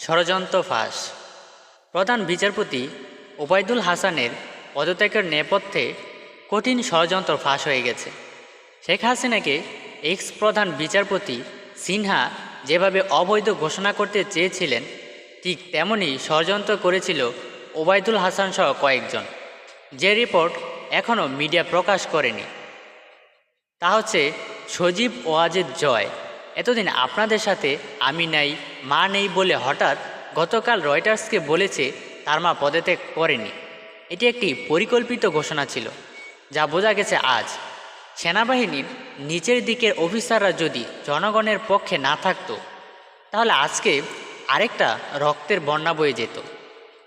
ষড়যন্ত্র ফাঁস। প্রধান বিচারপতি ওবায়দুল হাসানের পদত্যাগের নেপথ্যে কঠিন ষড়যন্ত্র ফাঁস হয়ে গেছে। শেখ হাসিনাকে এক্স প্রধান বিচারপতি সিনহা যেভাবে অবৈধ ঘোষণা করতে চেয়েছিলেন, ঠিক তেমনই ষড়যন্ত্র করেছিল ওবায়দুল হাসান সহ কয়েকজন, যে রিপোর্ট এখনও মিডিয়া প্রকাশ করেনি। তা হচ্ছে সজীব ওয়াজেদ জয় এতদিন আপনাদের সাথে আমি নাই, মা নেই বলে হঠাৎ গতকাল রয়টার্সকে বলেছে তার মা পদত্যাগ করেনি। এটি একটি পরিকল্পিত ঘোষণা ছিল, যা বোঝা গেছে আজ। সেনাবাহিনীর নিচের দিকের অফিসাররা যদি জনগণের পক্ষে না থাকতো, তাহলে আজকে আরেকটা রক্তের বন্যা বয়ে যেত।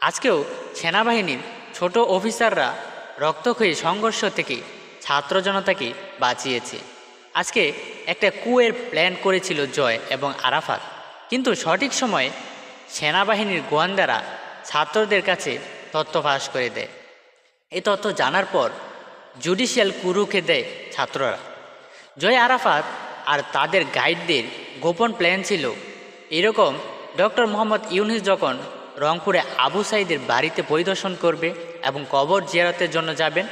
আজকেও সেনাবাহিনীর ছোট অফিসাররা রক্তক্ষয়ী সংঘর্ষ থেকে ছাত্র জনতাকে বাঁচিয়েছে। আজকে একটা কুয়ের প্ল্যান করেছিল জয় এবং আরাফাত, কিন্তু সঠিক সময়ে সেনাবাহিনীর গোয়েন্দারা ছাত্রদের কাছে তথ্য ফাঁস করে দেয়। এই তথ্য জানার পর জুডিশিয়াল কু রুখে দেয় ছাত্ররা। জয় আরাফাত আর তাদের গাইডদের গোপন প্ল্যান ছিল এরকম: ডক্টর মোহাম্মদ ইউনূস যখন রংপুরে আবু সাঈদের বাড়িতে পরিদর্শন করবে এবং কবর জিয়ারতের জন্য যাবেন,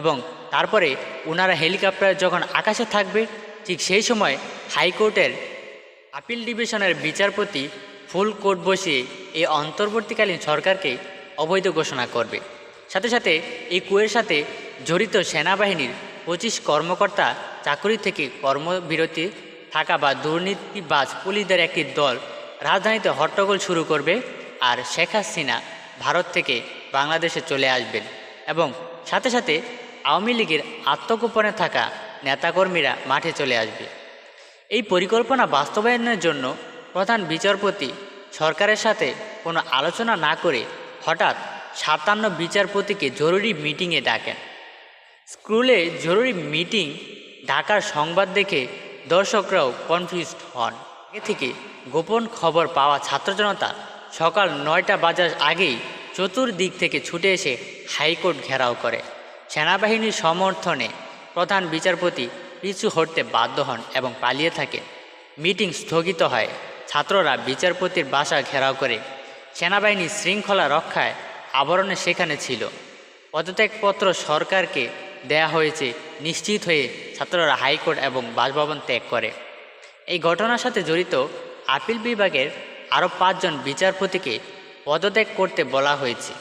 এবং তারপরে ওনারা হেলিকপ্টারে যখন আকাশে থাকবে, ঠিক সেই সময় হাইকোর্টের আপিল ডিভিশনের বিচারপতি ফুল কোর্ট বসিয়ে এই অন্তর্বর্তীকালীন সরকারকে অবৈধ ঘোষণা করবে। সাথে সাথে এই কুয়ের সাথে জড়িত সেনাবাহিনীর 25 কর্মকর্তা চাকরি থেকে কর্মবিরতি থাকা বা দুর্নীতিবাজ পুলিশদের একটি দল রাজধানীতে হট্টগোল শুরু করবে, আর শেখ হাসিনা ভারত থেকে বাংলাদেশে চলে আসবেন, এবং সাথে সাথে আওয়ামী লীগের আত্মগোপনে থাকা নেতাকর্মীরা মাঠে চলে আসবে। এই পরিকল্পনা বাস্তবায়নের জন্য প্রধান বিচারপতি সরকারের সাথে কোনো আলোচনা না করে হঠাৎ 57 বিচারপতিকে জরুরি মিটিংয়ে ডাকেন। স্কুলে জরুরি মিটিং ডাকার সংবাদ দেখে দর্শকরাও কনফিউজড হন। আগে থেকে গোপন খবর পাওয়া ছাত্র জনতা সকাল 9টা বাজার আগেই চতুর্দিক থেকে ছুটে এসে হাইকোর্ট ঘেরাও করে। সেনাবাহিনীর সমর্থনে প্রধান বিচারপতি পিছু হটতে বাধ্য হন এবং পালিয়ে থাকেন। মিটিং স্থগিত হয়। ছাত্ররা বিচারপতির বাসা ঘেরাও করে। সেনাবাহিনীর শৃঙ্খলা রক্ষায় আবরণে সেখানে ছিল। পদত্যাগপত্র সরকারকে দেয়া হয়েছে নিশ্চিত হয়ে ছাত্ররা হাইকোর্ট এবং বাসভবন ত্যাগ করে। এই ঘটনার সাথে জড়িত আপিল বিভাগের আরও 5 জন বিচারপতিকে পদত্যাগ করতে বলা হয়েছে।